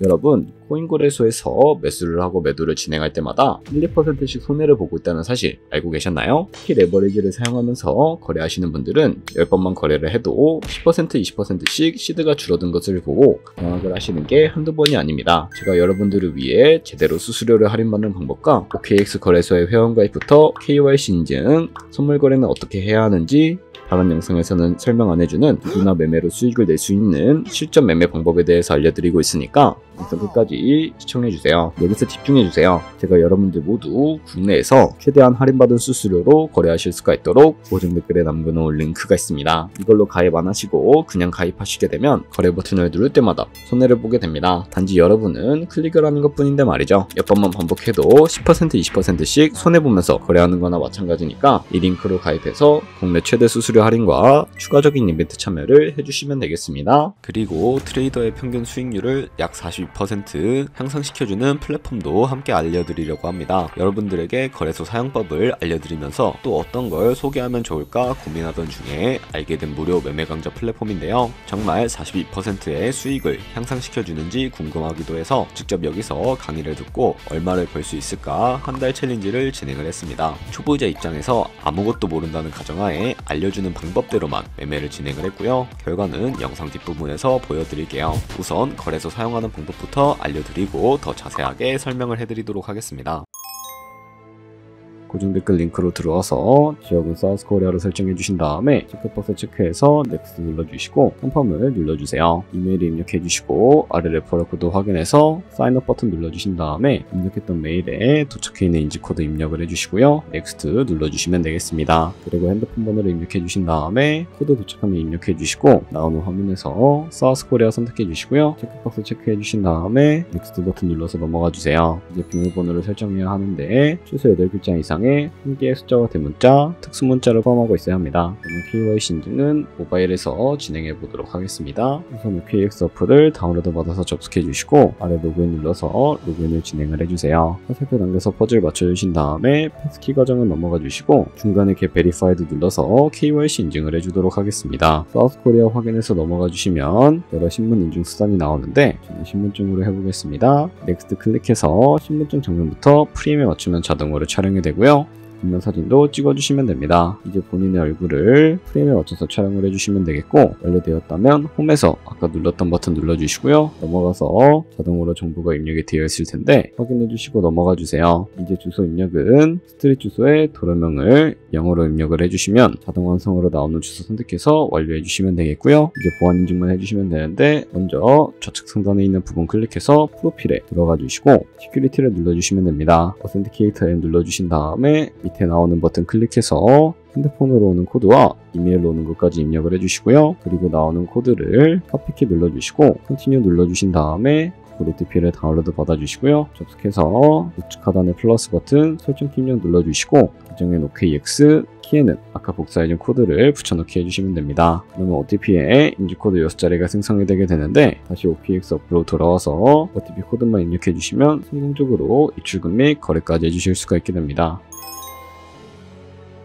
여러분, 코인 거래소에서 매수를 하고 매도를 진행할 때마다 1, 2%씩 손해를 보고 있다는 사실 알고 계셨나요? 특히 레버리지를 사용하면서 거래하시는 분들은 10번만 거래를 해도 10%, 20%씩 시드가 줄어든 것을 보고 당황을 하시는 게 한두 번이 아닙니다. 제가 여러분들을 위해 제대로 수수료를 할인받는 방법과 OKX 거래소의 회원가입부터 KYC 인증, 선물 거래는 어떻게 해야 하는지 다른 영상에서는 설명 안 해주는 누구나 매매로 수익을 낼 수 있는 실전 매매 방법에 대해서 알려드리고 있으니까 영상 끝까지 시청해주세요. 여기서 집중해주세요. 제가 여러분들 모두 국내에서 최대한 할인받은 수수료로 거래하실 수가 있도록 고정 댓글에 남겨놓은 링크가 있습니다. 이걸로 가입 안 하시고 그냥 가입하시게 되면 거래 버튼을 누를 때마다 손해를 보게 됩니다. 단지 여러분은 클릭을 하는 것 뿐인데 말이죠. 몇 번만 반복해도 10%, 20%씩 손해보면서 거래하는 거나 마찬가지니까 이 링크로 가입해서 국내 최대 수수료 할인과 추가적인 이벤트 참여를 해주시면 되겠습니다. 그리고 트레이더의 평균 수익률을 약 42% 향상시켜주는 플랫폼도 함께 알려드리려고 합니다. 여러분들에게 거래소 사용법을 알려드리면서 또 어떤 걸 소개하면 좋을까 고민하던 중에 알게 된 무료 매매 강좌 플랫폼인데요. 정말 42%의 수익을 향상시켜주는지 궁금하기도 해서 직접 여기서 강의를 듣고 얼마를 벌 수 있을까 한 달 챌린지를 진행을 했습니다. 초보자 입장에서 아무것도 모른다는 가정하에 알려주는 방법대로만 매매를 진행을 했고요. 결과는 영상 뒷부분에서 보여드릴게요. 우선 거래소 사용하는 방법부터 알려드리고 더 자세하게 설명을 해드리도록 하겠습니다. 고정 댓글 링크로 들어와서 지역은 사우스코리아로 설정해 주신 다음에 체크박스 체크해서 넥스트 눌러주시고 컨펌을 눌러주세요. 이메일 입력해 주시고 아래 레퍼럴 코드 확인해서 사인업 버튼 눌러주신 다음에 입력했던 메일에 도착해 있는 인지코드 입력을 해주시고요. 넥스트 눌러주시면 되겠습니다. 그리고 핸드폰 번호를 입력해 주신 다음에 코드 도착하면 입력해 주시고 나오는 화면에서 사우스코리아 선택해 주시고요. 체크박스 체크해 주신 다음에 넥스트 버튼 눌러서 넘어가 주세요. 이제 비밀번호를 설정해야 하는데 최소 8글자 이상의 한 개의 숫자와 대문자, 특수문자를 포함하고 있어야 합니다. 그러면 KYC 인증은 모바일에서 진행해 보도록 하겠습니다. 우선 OKX 어플을 다운로드 받아서 접속해 주시고 아래 로그인 눌러서 로그인을 진행을 해주세요. 화살표 당겨서 퍼즐 맞춰주신 다음에 패스키 과정을 넘어가 주시고 중간에 get verified 눌러서 KYC 인증을 해주도록 하겠습니다. 사우스코리아 확인해서 넘어가 주시면 여러 신분 인증 수단이 나오는데 저는 신분증으로 해보겠습니다. 넥스트 클릭해서 신분증 장면부터 프레임에 맞추면 자동으로 촬영이 되고요. 뒷면 사진도 찍어주시면 됩니다. 이제 본인의 얼굴을 프레임에 맞춰서 촬영을 해주시면 되겠고 완료되었다면 홈에서 아까 눌렀던 버튼 눌러주시고요. 넘어가서 자동으로 정보가 입력이 되어 있을 텐데 확인해주시고 넘어가주세요. 이제 주소 입력은 스트릿 주소에 도로명을 영어로 입력을 해주시면 자동 완성으로 나오는 주소 선택해서 완료해주시면 되겠고요. 이제 보안 인증만 해주시면 되는데 먼저 좌측 상단에 있는 부분 클릭해서 프로필에 들어가 주시고 시큐리티를 눌러주시면 됩니다. 어센티케이터 앱 눌러주신 다음에 밑에 나오는 버튼 클릭해서 핸드폰으로 오는 코드와 이메일로 오는 것까지 입력을 해주시고요. 그리고 나오는 코드를 카피키 눌러주시고 컨티뉴 눌러주신 다음에 OTP를 다운로드 받아주시고요. 접속해서 우측 하단의 플러스 버튼 설정 입력 눌러주시고 계정엔 OKX, 키에는 아까 복사해준 코드를 붙여넣기 해주시면 됩니다. 그러면 OTP에 인지코드 6자리가 생성이 되게 되는데 다시 OKX 어플로 돌아와서 OTP 코드만 입력해주시면 성공적으로 입출금 및 거래까지 해주실 수가 있게 됩니다.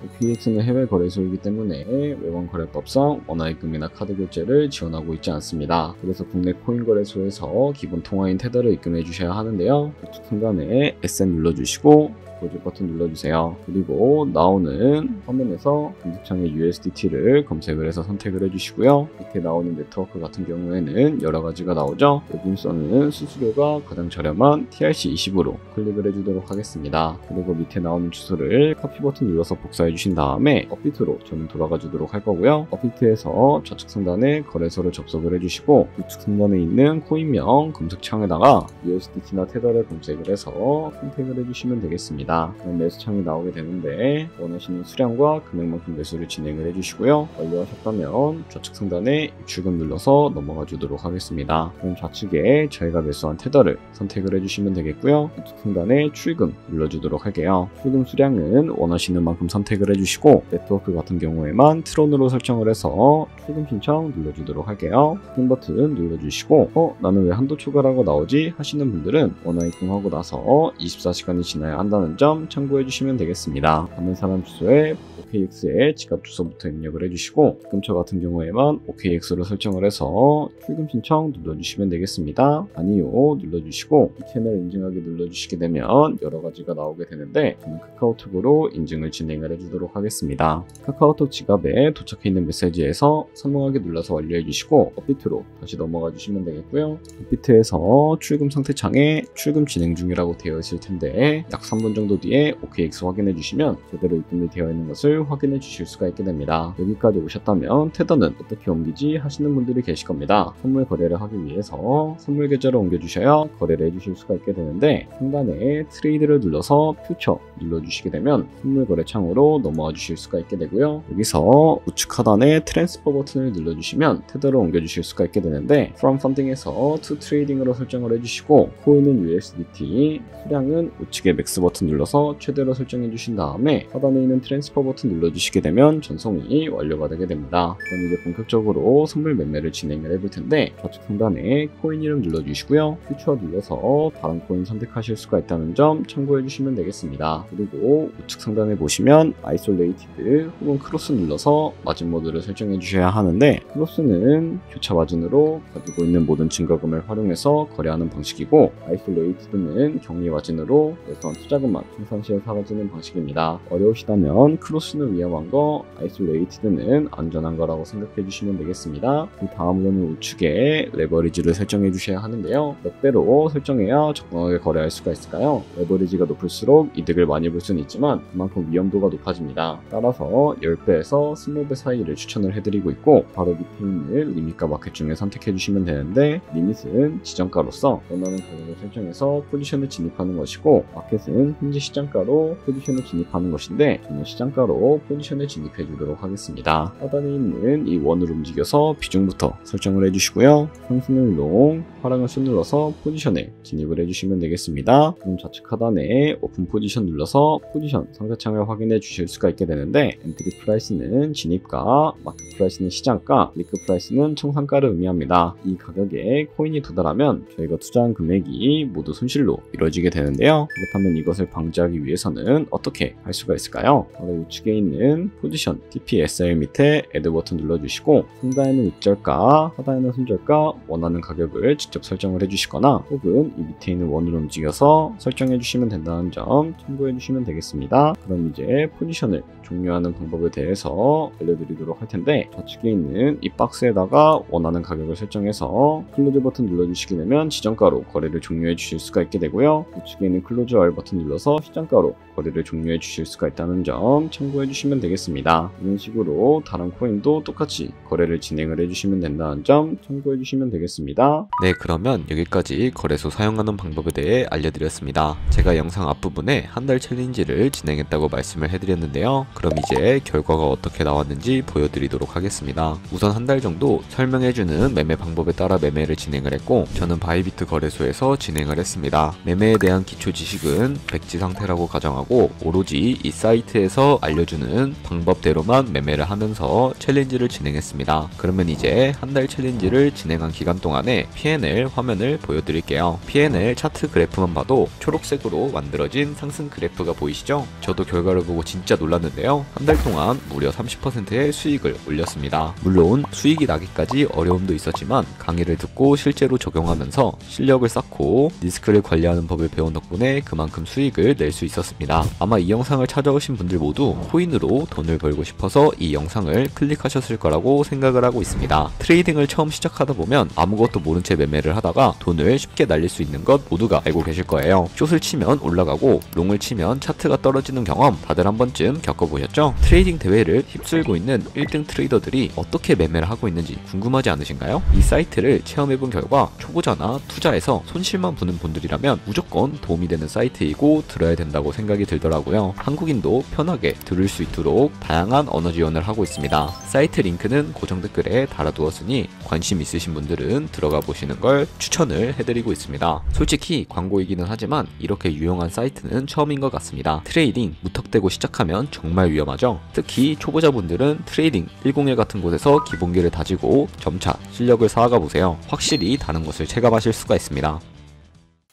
OKX는 해외 거래소이기 때문에 외환 거래법상 원화입금이나 카드 결제를 지원하고 있지 않습니다. 그래서 국내 코인 거래소에서 기본 통화인 테더를 입금해 주셔야 하는데요. 우측 상단에 SN 눌러주시고 고지 버튼 눌러주세요. 그리고 나오는 화면에서 검색창에 USDT를 검색을 해서 선택을 해주시고요. 밑에 나오는 네트워크 같은 경우에는 여러 가지가 나오죠. 여기서는 수수료가 가장 저렴한 TRC20으로 클릭을 해주도록 하겠습니다. 그리고 밑에 나오는 주소를 카피 버튼 눌러서 복사해 주신 다음에 업비트로 저는 돌아가 주도록 할 거고요. 업비트에서 좌측 상단에 거래소를 접속을 해주시고 우측 상단에 있는 코인명 검색창에다가 USDT나 테더를 검색을 해서 선택을 해주시면 되겠습니다. 그럼 매수창이 나오게 되는데 원하시는 수량과 금액만큼 매수를 진행을 해주시고요. 완료하셨다면 좌측 상단에 입출금 눌러서 넘어가 주도록 하겠습니다. 그럼 좌측에 저희가 매수한 테더를 선택을 해주시면 되겠고요. 우측 상단에 출금 눌러주도록 할게요. 출금 수량은 원하시는 만큼 선택을 해주시고 네트워크 같은 경우에만 트론으로 설정을 해서 출금 신청 눌러주도록 할게요. 확인 버튼 눌러주시고 나는 왜 한도 초과라고 나오지 하시는 분들은 원화 입금하고 나서 24시간이 지나야 한다는 점 참고해 주시면 되겠습니다. 받는 사람 주소에 OKX에 지갑 주소부터 입력을 해주시고 입금처 같은 경우에만 OKX로 설정을 해서 출금 신청 눌러주시면 되겠습니다. 아니요 눌러주시고 이 채널 인증하기 눌러주시게 되면 여러 가지가 나오게 되는데 저는 카카오톡으로 인증을 진행을 해주도록 하겠습니다. 카카오톡 지갑에 도착해 있는 메시지에서 선명하게 눌러서 완료해 주시고 업비트로 다시 넘어가 주시면 되겠고요. 업비트에서 출금 상태 창에 출금 진행 중이라고 되어 있을 텐데 약 3분 정도 뒤에 OKX 확인해 주시면 제대로 입금이 되어 있는 것을 확인해 주실 수가 있게 됩니다. 여기까지 오셨다면 테더는 어떻게 옮기지 하시는 분들이 계실 겁니다. 선물 거래를 하기 위해서 선물 계좌를 옮겨 주셔야 거래를 해 주실 수가 있게 되는데 상단에 트레이드를 눌러서 퓨처 눌러주시게 되면 선물 거래 창으로 넘어와 주실 수가 있게 되고요. 여기서 우측 하단에 트랜스퍼 버튼을 눌러주시면 테더를 옮겨 주실 수가 있게 되는데 From Funding에서 To Trading으로 설정을 해주시고 코인은 USDT, 수량은 우측에 맥스 버튼 눌러서 최대로 설정해 주신 다음에 하단에 있는 트랜스퍼 버튼 눌러주시게 되면 전송이 완료가 되게 됩니다. 그럼 이제 본격적으로 선물 매매를 진행을 해볼 텐데 좌측 상단에 코인 이름 눌러주시고요. 퓨처 눌러서 다른 코인 선택하실 수가 있다는 점 참고해 주시면 되겠습니다. 그리고 우측 상단에 보시면 아이솔레이티드 혹은 크로스 눌러서 마진 모드를 설정해 주셔야 하는데 크로스는 교차 마진으로 가지고 있는 모든 증거금을 활용해서 거래하는 방식이고 아이솔레이티드는 격리 마진으로 매수한 투자금만 생산시에 사라지는 방식입니다. 어려우시다면 크로스는 위험한 거, 아이솔레이티드는 안전한 거라고 생각해 주시면 되겠습니다. 그 다음으로는 우측에 레버리지를 설정해 주셔야 하는데요. 몇 배로 설정해야 적당하게 거래할 수가 있을까요? 레버리지가 높을수록 이득을 많이 볼 수는 있지만 그만큼 위험도가 높아집니다. 따라서 10배에서 20배 사이를 추천을 해드리고 있고 바로 밑에 있는 리밋과 마켓 중에 선택해 주시면 되는데 리밋은 지정가로서 원하는 가격을 설정해서 포지션을 진입하는 것이고 마켓은 현재 시장가로 포지션을 진입하는 것인데 저는 시장가로 포지션을 진입해 주도록 하겠습니다. 하단에 있는 이 원을 움직여서 비중부터 설정을 해주시고요. 상승을 롱, 하락을 숏 눌러서 포지션에 진입을 해주시면 되겠습니다. 그럼 좌측 하단에 오픈 포지션 눌러서 포지션 상세창을 확인해 주실 수가 있게 되는데 엔트리 프라이스는 진입가, 마켓 프라이스는 시장가, 리크 프라이스는 청산가를 의미합니다. 이 가격에 코인이 도달하면 저희가 투자한 금액이 모두 손실로 이루어지게 되는데요. 그렇다면 이것을 방지하기 위해서는 어떻게 할 수가 있을까요? 바로 우측에 있는 포지션 TPSR 밑에 애드 버튼 눌러주시고 상단에는 입절가, 하단에는 손절가, 원하는 가격을 직접 설정을 해주시거나 혹은 이 밑에 있는 원을 움직여서 설정해 주시면 된다는 점 참고해 주시면 되겠습니다. 그럼 이제 포지션을 종료하는 방법에 대해서 알려드리도록 할 텐데 좌측에 있는 이 박스에다가 원하는 가격을 설정해서 클로즈 버튼 눌러주시게 되면 지정가로 거래를 종료해 주실 수가 있게 되고요. 우측에 있는 클로즈 R 버튼 눌러서 시장가로 거래를 종료해 주실 수가 있다는 점 참고해 주시면 되겠습니다. 이런 식으로 다른 코인도 똑같이 거래를 진행을 해주시면 된다는 점 참고해 주시면 되겠습니다. 네, 그러면 여기까지 거래소 사용하는 방법에 대해 알려드렸습니다. 제가 영상 앞부분에 한 달 챌린지를 진행했다고 말씀을 해드렸는데요. 그럼 이제 결과가 어떻게 나왔는지 보여드리도록 하겠습니다. 우선 한 달 정도 설명해주는 매매 방법에 따라 매매를 진행을 했고 저는 바이비트 거래소에서 진행을 했습니다. 매매에 대한 기초 지식은 백지 상태라고 가정하고 오로지 이 사이트에서 알려주는 방법대로만 매매를 하면서 챌린지를 진행했습니다. 그러면 이제 한 달 챌린지를 진행한 기간 동안에 P&L 화면을 보여드릴게요. P&L 차트 그래프만 봐도 초록색으로 만들어진 상승 그래프가 보이시죠? 저도 결과를 보고 진짜 놀랐는데요. 한 달 동안 무려 30%의 수익을 올렸습니다. 물론 수익이 나기까지 어려움도 있었지만 강의를 듣고 실제로 적용하면서 실력을 쌓고 리스크를 관리하는 법을 배운 덕분에 그만큼 수익을 낼 수 있었습니다. 아마 이 영상을 찾아오신 분들 모두 코인으로 돈을 벌고 싶어서 이 영상을 클릭하셨을 거라고 생각을 하고 있습니다. 트레이딩을 처음 시작하다 보면 아무것도 모른 채 매매를 하다가 돈을 쉽게 날릴 수 있는 것 모두가 알고 계실 거예요. 숏을 치면 올라가고 롱을 치면 차트가 떨어지는 경험 다들 한 번쯤 겪어보셨죠? 트레이딩 대회를 휩쓸고 있는 1등 트레이더들이 어떻게 매매를 하고 있는지 궁금하지 않으신가요? 이 사이트를 체험해본 결과 초보자나 투자에서 손실만 보는 분들이라면 무조건 도움이 되는 사이트이고 들어야 된다고 생각이 들더라고요. 한국인도 편하게 들을 수 있도록 다양한 언어 지원을 하고 있습니다. 사이트 링크는 고정 댓글에 달아두었으니 관심 있으신 분들은 들어가 보시는 걸 추천을 해드리고 있습니다. 솔직히 광고이기는 하지만 이렇게 유용한 사이트는 처음인 것 같습니다. 트레이딩 무턱대고 시작하면 정말 위험하죠. 특히 초보자분들은 트레이딩 101 같은 곳에서 기본기를 다지고 점차 실력을 쌓아가 보세요. 확실히 다른 것을 체감하실 수가 있습니다.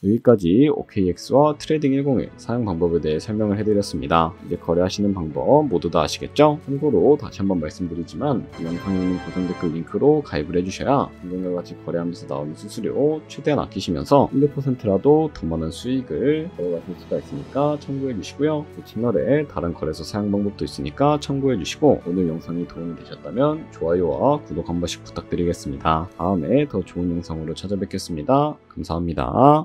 여기까지 OKX와 트레이딩 101 사용 방법에 대해 설명을 해드렸습니다. 이제 거래하시는 방법 모두 다 아시겠죠? 참고로 다시 한번 말씀드리지만 이 영상에 있는 고정 댓글 링크로 가입을 해주셔야 방금과 같이 거래하면서 나오는 수수료 최대한 아끼시면서 1%라도 더 많은 수익을 벌어가실 수가 있으니까 참고해주시고요. 그 채널에 다른 거래소 사용 방법도 있으니까 참고해주시고 오늘 영상이 도움이 되셨다면 좋아요와 구독 한 번씩 부탁드리겠습니다. 다음에 더 좋은 영상으로 찾아뵙겠습니다. 감사합니다.